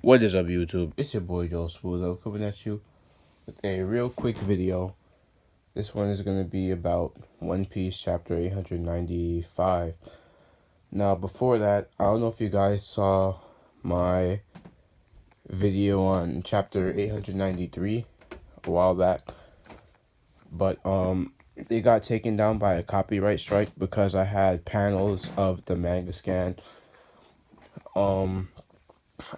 What is up, YouTube? It's your boy Joe Smooth coming at you with a real quick video. This one is going to be about One Piece chapter 895. Now, before that, I don't know if you guys saw my video on chapter 893 a while back, but it got taken down by a copyright strike because I had panels of the manga scan.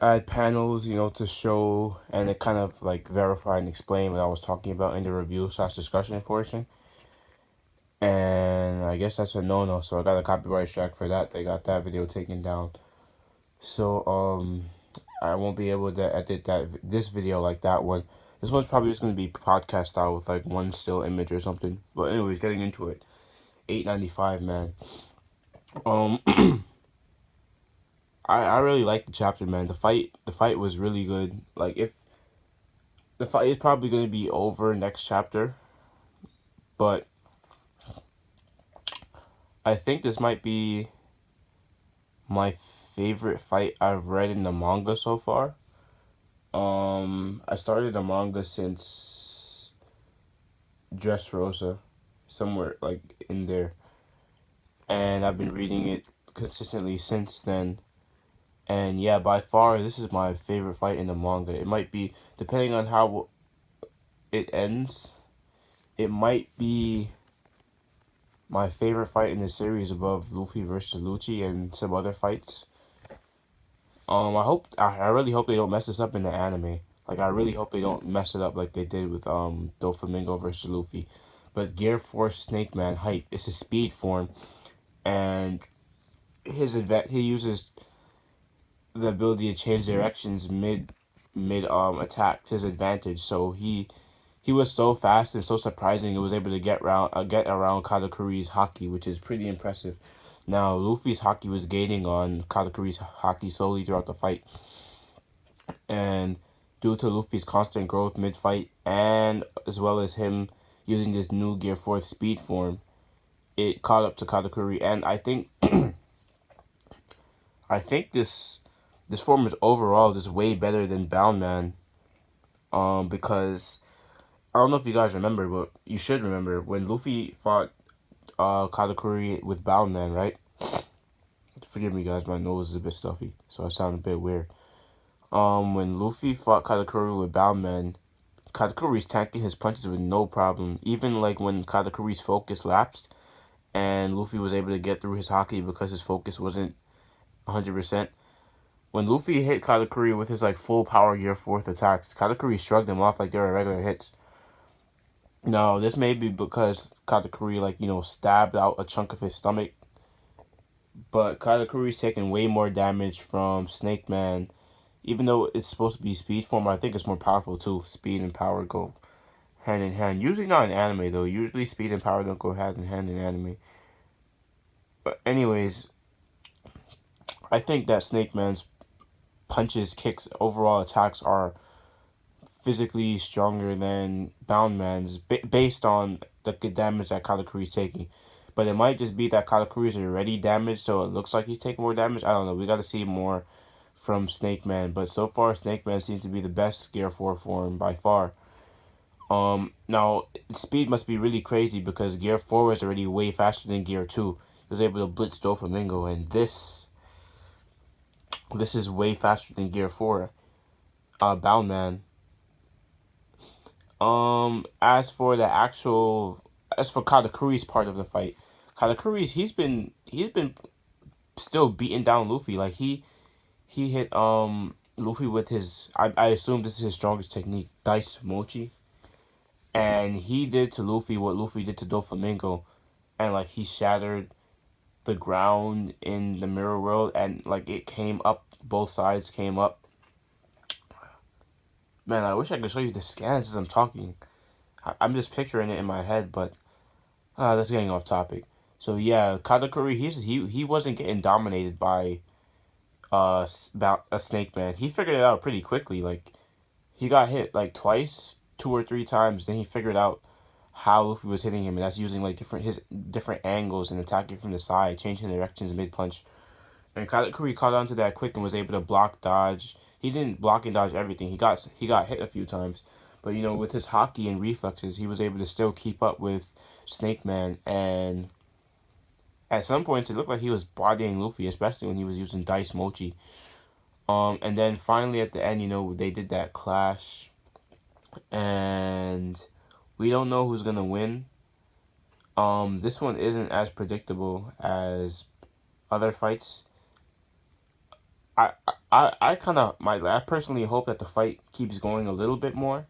I had panels, to show and it kind of like verify and explain what I was talking about in the review/discussion portion. And I guess that's a no-no, so I got a copyright strike for that. They got that video taken down. So I won't be able to edit this video like that one. This one's probably just gonna be podcast style with like one still image or something. But anyways, getting into it. 895, man. I really liked the chapter, man. The fight was really good. Like, if the fight is probably going to be over next chapter, but I think this might be my favorite fight I've read in the manga so far. I started the manga since Dressrosa, somewhere like in there, and I've been reading it consistently since then. And yeah, by far, this is my favorite fight in the manga. It might be, depending on how it ends, it might be my favorite fight in the series above Luffy versus Lucci and some other fights. I really hope they don't mess this up in the anime. Like, I really hope they don't mess it up like they did with Doflamingo versus Luffy. But Gear Force Snake Man hype. It's a speed form, and he uses the ability to change directions mid attack to his advantage. So he was so fast and so surprising. He was able to get around Katakuri's haki, which is pretty impressive. Now Luffy's haki was gaining on Katakuri's haki slowly throughout the fight, and due to Luffy's constant growth mid fight, and as well as him using this new Gear 4 speed form, it caught up to Katakuri. And I think this form is overall just way better than Bound Man. Because I don't know if you guys remember, but you should remember when Luffy fought Katakuri with Bound Man, right? Forgive me, guys, my nose is a bit stuffy, so I sound a bit weird. When Luffy fought Katakuri with Bound Man, Katakuri's tanking his punches with no problem. Even like when Katakuri's focus lapsed, and Luffy was able to get through his haki because his focus wasn't 100%. When Luffy hit Katakuri with his like full power Gear 4th attacks, Katakuri shrugged him off like they were regular hits. Now, this may be because Katakuri stabbed out a chunk of his stomach, but Katakuri's taking way more damage from Snake Man. Even though it's supposed to be speed form, I think it's more powerful too. Speed and power go hand in hand. Usually not in anime though. Usually speed and power don't go hand in hand in anime. But anyways, I think that Snake Man's punches, kicks, overall attacks are physically stronger than Bound Man's based on the damage that Katakuri's taking. But it might just be that Katakuri's already damaged, so it looks like he's taking more damage. I don't know. We got to see more from Snake Man. But so far, Snake Man seems to be the best Gear 4 form by far. Now, speed must be really crazy because Gear 4 is already way faster than Gear 2. He was able to blitz Doflamingo, and this is way faster than Gear 4. Bound Man. As for Katakuri's part of the fight, he's been still beating down Luffy. Like he hit Luffy with his, I assume this is his strongest technique, Dice Mochi. And he did to Luffy what Luffy did to Doflamingo, and like he shattered the ground in the mirror world, and like it came up, both sides came up. Man, I wish I could show you the scans as I'm talking. I'm just picturing it in my head, but that's getting off topic. So yeah, Katakuri, he wasn't getting dominated by about a Snake Man. He figured it out pretty quickly. Like, he got hit like twice, 2 or 3 times. Then he figured out how Luffy was hitting him, and that's using like different angles and attacking from the side, changing directions mid punch. And Katakuri caught on to that quick and was able to block, dodge. he didn't block and dodge everything. He got hit a few times, but with his hockey and reflexes, he was able to still keep up with Snake Man, and at some points it looked like he was bodying Luffy, especially when he was using Dice Mochi. And then finally at the end, they did that clash, and we don't know who's gonna win. This one isn't as predictable as other fights. I personally hope that the fight keeps going a little bit more,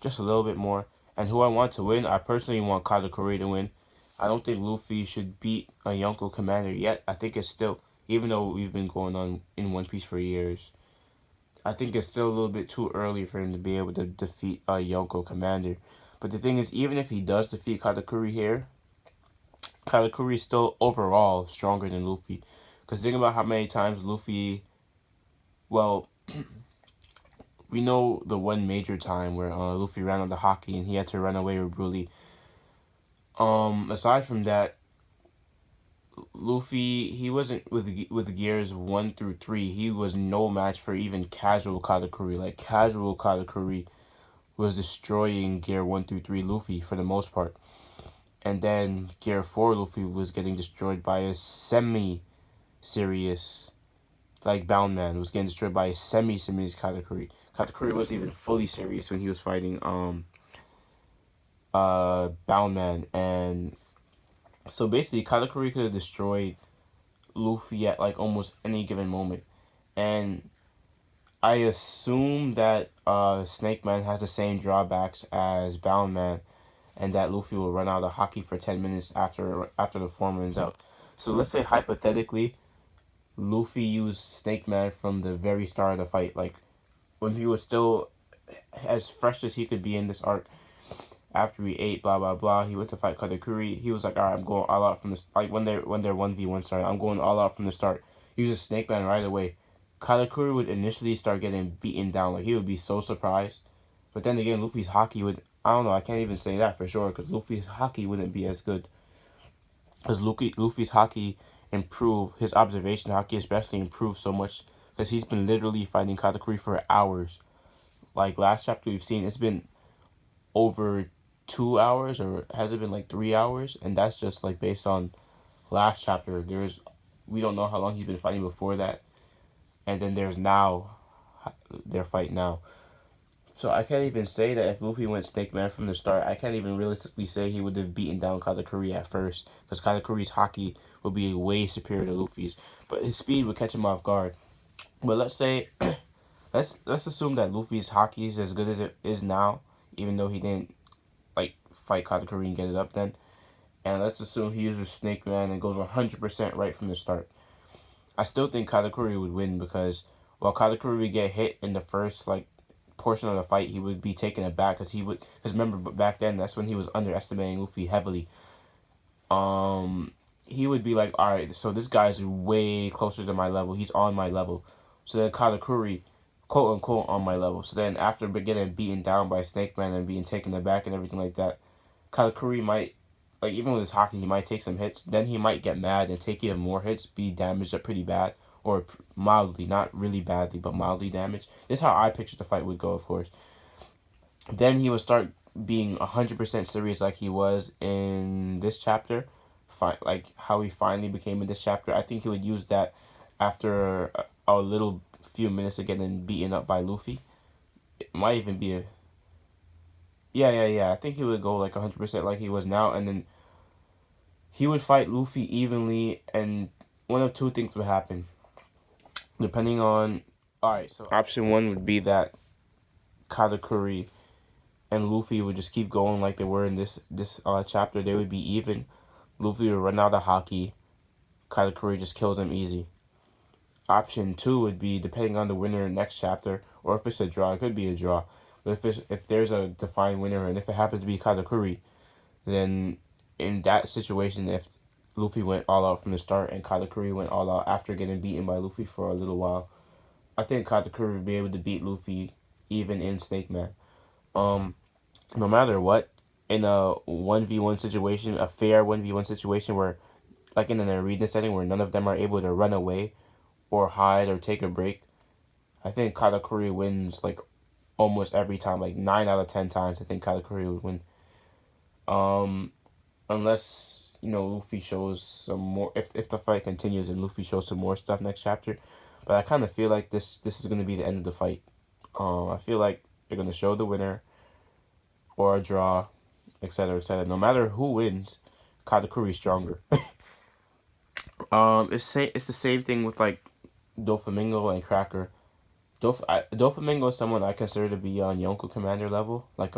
just a little bit more. And who I want to win, I personally want Katakuri to win. I don't think Luffy should beat a Yonko Commander yet. I think it's still, even though we've been going on in One Piece for years, I think it's still a little bit too early for him to be able to defeat a Yonko Commander. But the thing is, even if he does defeat Katakuri here, Katakuri is still overall stronger than Luffy. Because think about how many times Luffy, well, we know the one major time where Luffy ran on the hockey and he had to run away with Broly. Aside from that, Luffy, he wasn't with gears 1 through 3. He was no match for even casual Katakuri. Like casual Katakuri was destroying gear 1 through 3 Luffy for the most part. And then gear 4 Luffy was getting destroyed by a semi-serious, like Bound Man was getting destroyed by a semi-serious Katakuri. Katakuri wasn't even fully serious when he was fighting Bound Man, and so basically Katakuri could have destroyed Luffy at like almost any given moment. And I assume that Snake Man has the same drawbacks as Bound Man, and that Luffy will run out of hockey for 10 minutes after the form runs out. So let's say hypothetically Luffy used Snake Man from the very start of the fight, like when he was still as fresh as he could be in this arc. After he ate, blah blah blah, he went to fight Katakuri. He was like, "All right, I'm going all out from this." Like when they're 1v1 started, I'm going all out from the start. He uses Snake Man right away. Katakuri would initially start getting beaten down, like he would be so surprised. But then again, Luffy's hockey would, I don't know, I can't even say that for sure because Luffy's hockey wouldn't be as good. Because Luffy's hockey improved, his observation hockey especially improved so much because he's been literally fighting Katakuri for hours. Like last chapter we've seen, it's been over 2 hours, or has it been like 3 hours? And that's just like based on last chapter. We don't know how long he's been fighting before that, and then there's now their fight now. So I can't even say that if Luffy went Snake Man from the start, I can't even realistically say he would have beaten down Katakuri at first, because Katakuri's hockey would be way superior to Luffy's, but his speed would catch him off guard. But let's say, let's assume that Luffy's hockey is as good as it is now, even though he didn't like fight Katakuri and get it up then. And let's assume he uses Snake Man and goes 100% right from the start. I still think Katakuri would win because while Katakuri would get hit in the first like portion of the fight, he would be taken aback because remember back then that's when he was underestimating Luffy heavily. He would be like, all right, so this guy's way closer to my level. He's on my level. So then Katakuri, quote unquote, on my level. So then after getting beaten down by Snake Man and being taken aback and everything like that, Katakuri might, like even with his hockey, he might take some hits. Then he might get mad and take even more hits, be damaged up pretty bad, or mildly, not really badly, but mildly damaged. This is how I picture the fight would go, of course. Then he would start being 100% serious like he was in this chapter, like how he finally became in this chapter. I think he would use that after a little few minutes of getting beaten up by Luffy. It might even be a... Yeah. I think he would go like 100% like he was now, and then he would fight Luffy evenly, and one of two things would happen. Depending on... Alright, so option one would be that Katakuri and Luffy would just keep going like they were in this chapter. They would be even. Luffy would run out of hockey. Katakuri just kills him easy. Option two would be, depending on the winner next chapter, or if it's a draw, it could be a draw. But if there's a defined winner, and if it happens to be Katakuri, then in that situation, if Luffy went all out from the start and Katakuri went all out after getting beaten by Luffy for a little while, I think Katakuri would be able to beat Luffy even in Snake Man. No matter what, in a 1v1 situation, a fair 1v1 situation where, like in an arena setting where none of them are able to run away or hide or take a break, I think Katakuri wins like almost every time, like 9 out of 10 times. I think Katakuri would win. Um, unless Luffy shows some more. If the fight continues and Luffy shows some more stuff next chapter, but I kind of feel like this is gonna be the end of the fight. I feel like they're gonna show the winner or a draw, etc., etc. No matter who wins, Katakuri's stronger. It's the same thing with like Doflamingo and Cracker. Doflamingo is someone I consider to be on Yonko Commander level, like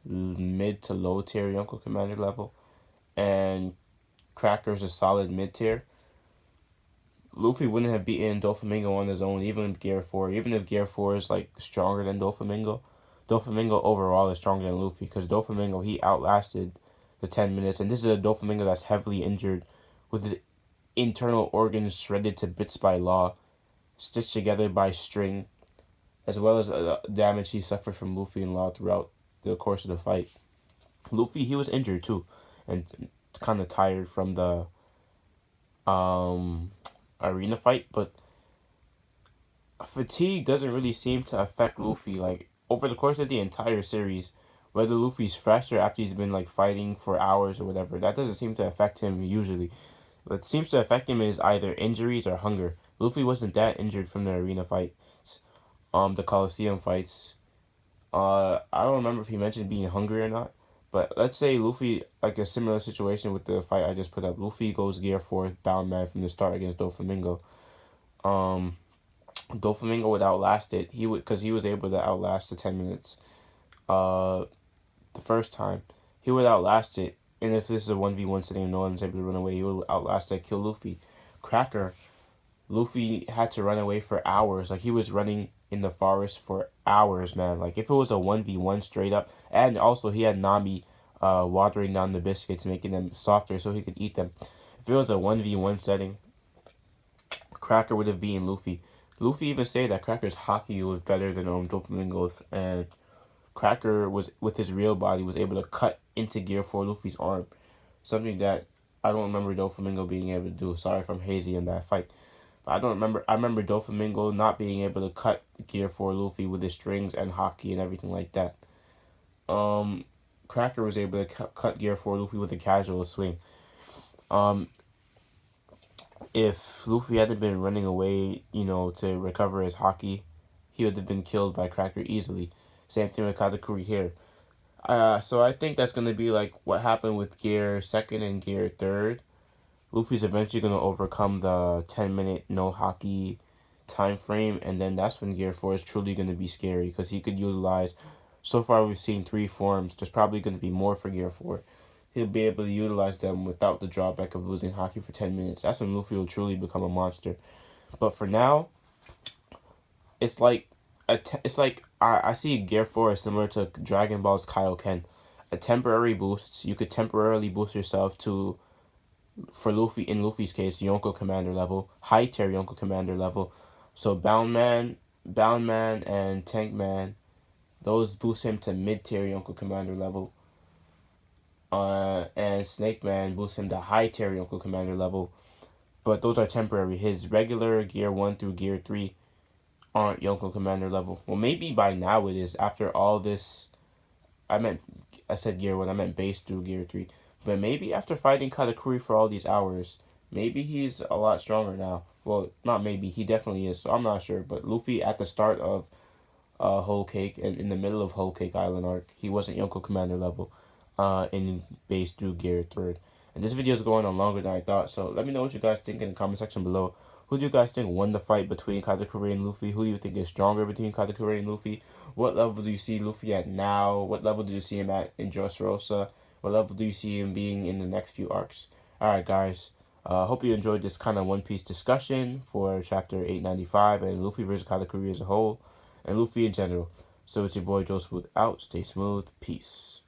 mid to low tier Yonko Commander level, and Cracker's a solid mid tier. Luffy wouldn't have beaten Doflamingo on his own, even with Gear 4. Even if Gear 4 is like stronger than Doflamingo, Doflamingo overall is stronger than Luffy because Doflamingo he outlasted the 10 minutes, and this is a Doflamingo that's heavily injured, with his internal organs shredded to bits by Law, stitched together by string, as well as damage he suffered from Luffy and Law throughout the course of the fight. Luffy he was injured too, and kind of tired from the um arena fight, but fatigue doesn't really seem to affect Luffy. Like over the course of the entire series, whether Luffy's fresh or after he's been like fighting for hours or whatever, that doesn't seem to affect him usually. What seems to affect him is either injuries or hunger. Luffy wasn't that injured from the arena fights, the Coliseum fights. I don't remember if he mentioned being hungry or not. But let's say Luffy, like a similar situation with the fight I just put up. Luffy goes Gear 4, bound man from the start against Doflamingo. Um, Doflamingo would outlast it. Because he was able to outlast the 10 minutes. The first time he would outlast it. And if this is a 1v1 setting and no one's able to run away, he would outlast it, kill Luffy. Cracker, Luffy had to run away for hours. Like he was running in the forest for hours, man. Like if it was a 1v1 straight up, and also he had Nami watering down the biscuits, making them softer so he could eat them. If it was a 1v1 setting, Cracker would have beaten Luffy. Luffy even said that Cracker's hockey was better than Doflamingo's, and Cracker was with his real body was able to cut into Gear 4 Luffy's arm. Something that I don't remember Doflamingo being able to do. Sorry if I'm hazy in that fight. But I remember Doflamingo not being able to cut Gear 4 Luffy with his strings and hockey and everything like that. Cracker was able to cut Gear 4 Luffy with a casual swing. If Luffy hadn't been running away, to recover his hockey, he would have been killed by Cracker easily. Same thing with Katakuri here. So I think that's gonna be like what happened with Gear 2nd and Gear 3rd. Luffy's eventually gonna overcome the 10-minute no hockey time frame, and then that's when Gear 4 is truly gonna be scary because he could utilize. So far, we've seen 3 forms. There's probably gonna be more for Gear 4. He'll be able to utilize them without the drawback of losing hockey for 10 minutes. That's when Luffy will truly become a monster. But for now, it's like I see Gear 4 is similar to Dragon Ball's Kaioken. A temporary boost. You could temporarily boost yourself to, for Luffy, in Luffy's case, Yonko Commander level, high tier Yonko Commander level. So Bound Man, and Tank Man, those boost him to mid tier Yonko Commander level. And Snake Man boosts him to high tier Yonko Commander level. But those are temporary. His regular Gear 1 through Gear 3 aren't Yonko Commander level. Well, maybe by now it is. After all this, I said Gear 1, I meant base through Gear 3. But maybe after fighting Katakuri for all these hours, maybe he's a lot stronger now. Well, not maybe, he definitely is, so I'm not sure. But Luffy, at the start of Whole Cake, and in the middle of Whole Cake Island arc, he wasn't Yonko Commander level in base through Gear 3rd. And this video is going on longer than I thought, so let me know what you guys think in the comment section below. Who do you guys think won the fight between Katakuri and Luffy? Who do you think is stronger between Katakuri and Luffy? What level do you see Luffy at now? What level do you see him at in Dressrosa? What level do you see him being in the next few arcs? Alright guys, hope you enjoyed this kind of One Piece discussion for chapter 895 and Luffy versus Katakuri as a whole, and Luffy in general. So it's your boy Joe Smooth out. Stay smooth. Peace.